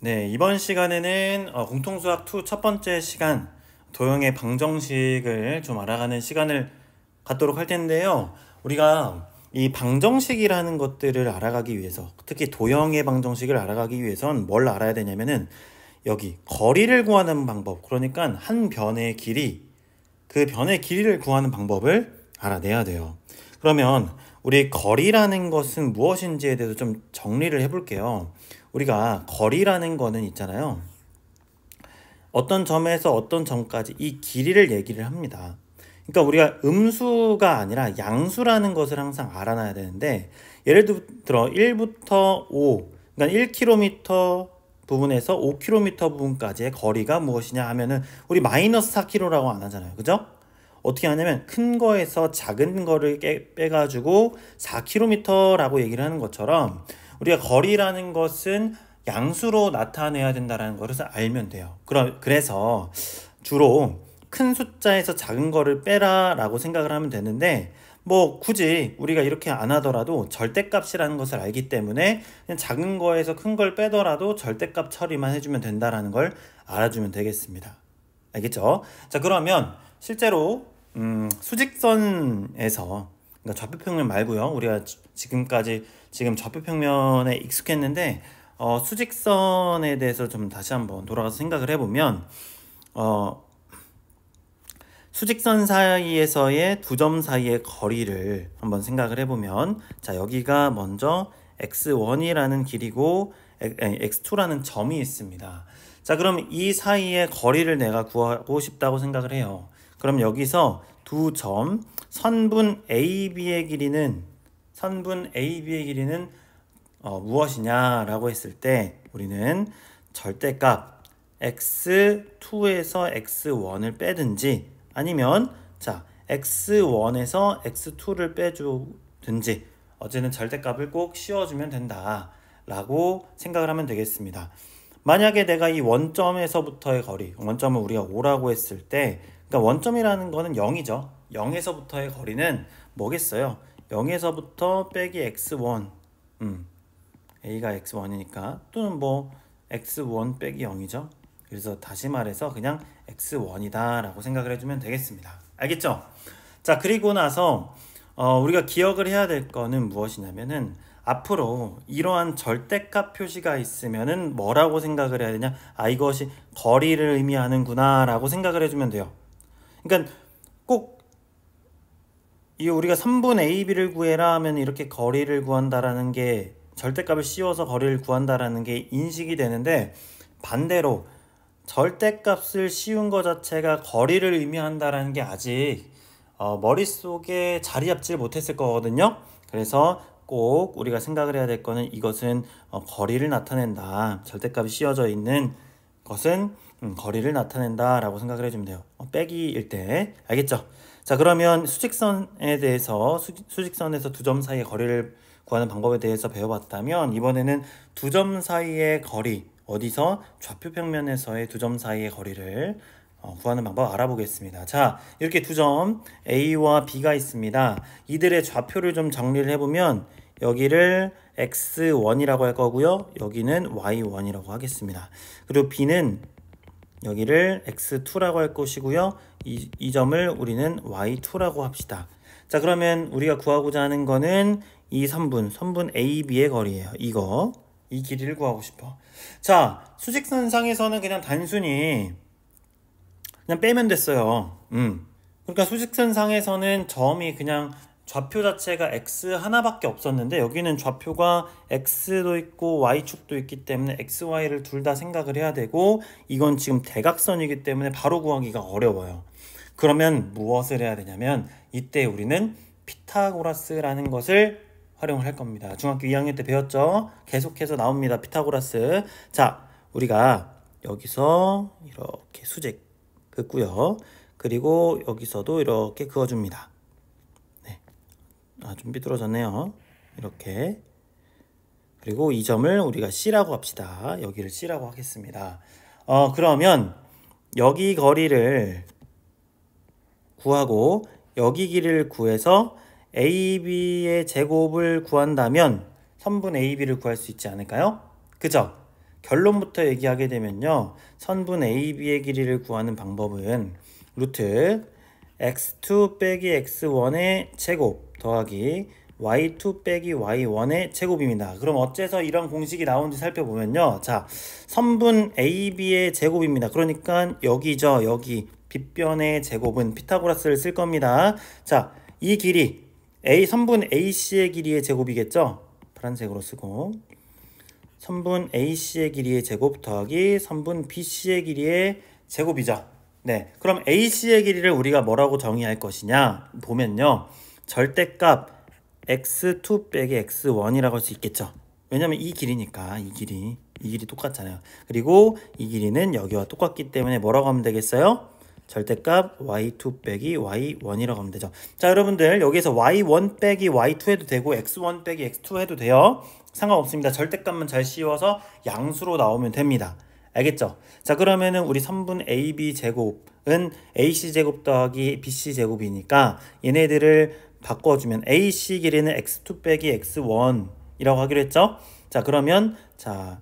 네, 이번 시간에는 공통수학 2 첫 번째 시간 도형의 방정식을 좀 알아가는 시간을 갖도록 할 텐데요. 우리가 이 방정식이라는 것들을 알아가기 위해서, 특히 도형의 방정식을 알아가기 위해선 뭘 알아야 되냐면은 여기 거리를 구하는 방법, 그러니까 한 변의 길이, 그 변의 길이를 구하는 방법을 알아내야 돼요. 그러면 우리 거리라는 것은 무엇인지에 대해서 좀 정리를 해볼게요. 우리가 거리라는 거는 있잖아요. 어떤 점에서 어떤 점까지 이 길이를 얘기를 합니다. 그러니까 우리가 음수가 아니라 양수라는 것을 항상 알아놔야 되는데, 예를 들어 1부터 5, 그러니까 1km 부분에서 5km 부분까지의 거리가 무엇이냐 하면은 우리 마이너스 4km라고 안 하잖아요. 그죠? 어떻게 하냐면 큰 거에서 작은 거를 빼가지고 4km라고 얘기를 하는 것처럼, 우리가 거리라는 것은 양수로 나타내야 된다는 것을 알면 돼요. 그래서 주로 큰 숫자에서 작은 거를 빼라 라고 생각을 하면 되는데, 뭐 굳이 우리가 이렇게 안 하더라도 절대값이라는 것을 알기 때문에 그냥 작은 거에서 큰 걸 빼더라도 절대값 처리만 해주면 된다라는 걸 알아주면 되겠습니다. 알겠죠? 자, 그러면 실제로 수직선에서, 그러니까 좌표평면 말고요. 우리가 지금 좌표평면에 익숙했는데 수직선에 대해서 좀 다시 한번 돌아가서 생각을 해보면, 수직선 사이에서의 두 점 사이의 거리를 한번 생각을 해보면, 자, 여기가 먼저 x1이라는 길이고 x2라는 점이 있습니다. 자, 그럼 이 사이의 거리를 내가 구하고 싶다고 생각을 해요. 그럼 여기서 두 점 선분 AB의 길이는 무엇이냐라고 했을 때, 우리는 절대값 x2에서 x1을 빼든지, 아니면 자 x1에서 x2를 빼주든지, 어쨌든 절대값을 꼭 씌워주면 된다 라고 생각을 하면 되겠습니다. 만약에 내가 이 원점에서부터의 거리, 원점을 우리가 5라고 했을 때, 그러니까 원점이라는 거는 0이죠. 0에서부터의 거리는 뭐겠어요? 0에서부터 빼기 x1, a가 x1이니까, 또는 뭐 x1 빼기 0이죠. 그래서 다시 말해서 그냥 x1이다 라고 생각을 해주면 되겠습니다. 알겠죠? 자, 그리고 나서 우리가 기억을 해야 될 거는 무엇이냐면은, 앞으로 이러한 절대값 표시가 있으면은 뭐라고 생각을 해야 되냐? 아, 이것이 거리를 의미하는구나 라고 생각을 해주면 돼요. 그러니까 꼭 이 우리가 3분 AB를 구해라 하면 이렇게 거리를 구한다라는 게, 절대값을 씌워서 거리를 구한다라는 게 인식이 되는데, 반대로 절대값을 씌운 것 자체가 거리를 의미한다라는 게 아직 머릿속에 자리 잡지 못했을 거거든요. 그래서 꼭 우리가 생각을 해야 될 거는, 이것은 거리를 나타낸다, 절대값이 씌워져 있는 것은 거리를 나타낸다 라고 생각을 해주면 돼요. 빼기일 때. 알겠죠? 자, 그러면 수직선에 대해서, 수직선에서 두 점 사이의 거리를 구하는 방법에 대해서 배워봤다면, 이번에는 두 점 사이의 거리, 어디서? 좌표평면에서의 두 점 사이의 거리를 구하는 방법 알아보겠습니다. 자, 이렇게 두 점 A와 B가 있습니다. 이들의 좌표를 좀 정리를 해보면, 여기를 x1이라고 할 거고요, 여기는 y1이라고 하겠습니다. 그리고 B는 여기를 x2라고 할 것이고요, 이 점을 우리는 y2라고 합시다. 자, 그러면 우리가 구하고자 하는 거는 이 선분 AB의 거리예요. 이 길이를 구하고 싶어. 자, 수직선상에서는 그냥 단순히 그냥 빼면 됐어요. 그러니까 수직선상에서는 점이 그냥 좌표 자체가 x 하나밖에 없었는데, 여기는 좌표가 x도 있고 y축도 있기 때문에 x, y를 둘 다 생각을 해야 되고, 이건 지금 대각선이기 때문에 바로 구하기가 어려워요. 그러면 무엇을 해야 되냐면, 이때 우리는 피타고라스라는 것을 활용을 할 겁니다. 중학교 2학년 때 배웠죠? 계속해서 나옵니다. 피타고라스. 자, 우리가 여기서 이렇게 수직 긋고요. 그리고 여기서도 이렇게 그어줍니다. 네. 좀 삐뚤어졌네요. 이렇게. 그리고 이 점을 우리가 C라고 합시다. 여기를 C라고 하겠습니다. 그러면 여기 거리를 구하고 여기 길이를 구해서 AB의 제곱을 구한다면 3분 AB를 구할 수 있지 않을까요? 그죠? 결론부터 얘기하게 되면요. 선분 AB의 길이를 구하는 방법은 루트 x2 빼기 x1의 제곱 더하기 y2 빼기 y1의 제곱입니다. 그럼 어째서 이런 공식이 나오는지 살펴보면요. 자, 선분 AB의 제곱입니다. 그러니까 여기죠. 여기 빗변의 제곱은 피타고라스를 쓸 겁니다. 자, 이 길이 선분 AC의 길이의 제곱이겠죠. 파란색으로 쓰고 선분 AC의 길이의 제곱 더하기 선분 BC의 길이의 제곱이죠. 네, 그럼 AC의 길이를 우리가 뭐라고 정의할 것이냐 보면요. 절대값 x2 빼기 x1이라고 할 수 있겠죠. 왜냐면 이 길이니까 이 길이 똑같잖아요. 그리고 이 길이는 여기와 똑같기 때문에 뭐라고 하면 되겠어요? 절대값 y2 빼기 y1이라고 하면 되죠. 자, 여러분들 여기에서 y1 빼기 y2 해도 되고 x1 빼기 x2 해도 돼요. 상관없습니다. 절대값만 잘 씌워서 양수로 나오면 됩니다. 알겠죠? 자, 그러면은 우리 선분 AB 제곱은 AC 제곱 더하기 BC 제곱이니까 얘네들을 바꿔주면 AC 길이는 x2 빼기 x1이라고 하기로 했죠? 자, 그러면 자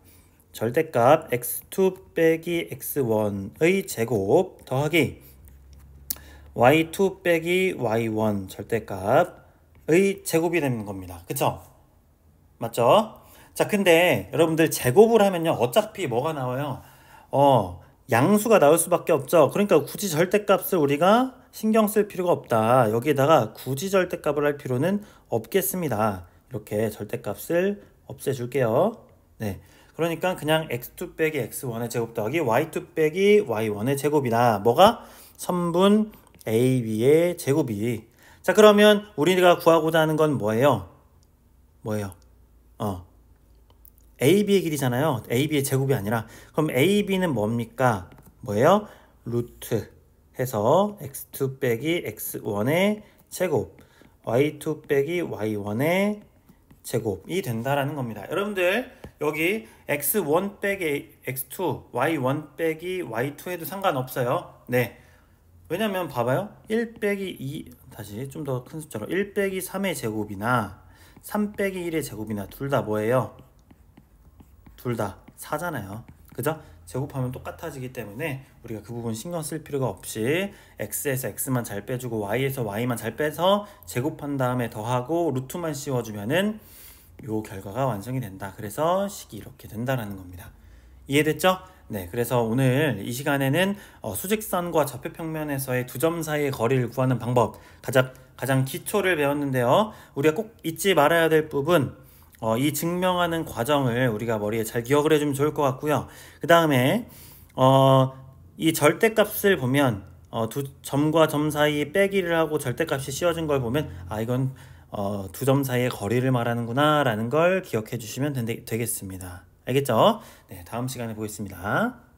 절대값 x2 빼기 x1의 제곱 더하기 y2 빼기 y1 절대값의 제곱이 되는 겁니다. 그쵸? 맞죠? 자, 근데 여러분들 제곱을 하면요 어차피 뭐가 나와요? 양수가 나올 수밖에 없죠. 그러니까 굳이 절대값을 우리가 신경 쓸 필요가 없다. 여기에다가 굳이 절대값을 할 필요는 없겠습니다. 이렇게 절대값을 없애줄게요. 네, 그러니까 그냥 x2 빼기 x1의 제곱 더하기 y2 빼기 y1의 제곱이다. 뭐가? 선분 AB의 제곱이. 자, 그러면 우리가 구하고자 하는 건 뭐예요? AB의 길이잖아요. AB의 제곱이 아니라. 그럼 AB는 뭡니까? 뭐예요? 루트 해서 x2 빼기 x1의 제곱 y2 빼기 y1의 제곱이 된다라는 겁니다. 여러분들 여기 x1 빼기 x2 y1 빼기 y2 해도 상관없어요. 네, 왜냐면 봐봐요. 1 빼기 2 다시 좀 더 큰 숫자로 1 빼기 3의 제곱이나 3 빼기 1의 제곱이나 둘 다 뭐예요? 둘 다 4잖아요. 그죠? 제곱하면 똑같아지기 때문에 우리가 그 부분 신경 쓸 필요가 없이 x에서 x만 잘 빼주고 y에서 y만 잘 빼서 제곱한 다음에 더하고 루트만 씌워주면은 요 결과가 완성이 된다. 그래서 식이 이렇게 된다라는 겁니다. 이해됐죠? 네, 그래서 오늘 이 시간에는 수직선과 좌표평면에서의 두 점 사이의 거리를 구하는 방법 가장 기초를 배웠는데요. 우리가 꼭 잊지 말아야 될 부분 이 증명하는 과정을 우리가 머리에 잘 기억을 해주면 좋을 것 같고요. 그 다음에 이 절대값을 보면 두 점과 점 사이 빼기를 하고 절대값이 씌워진 걸 보면 이건 두 점 사이의 거리를 말하는구나 라는 걸 기억해 주시면 되겠습니다. 알겠죠? 네, 다음 시간에 보겠습니다.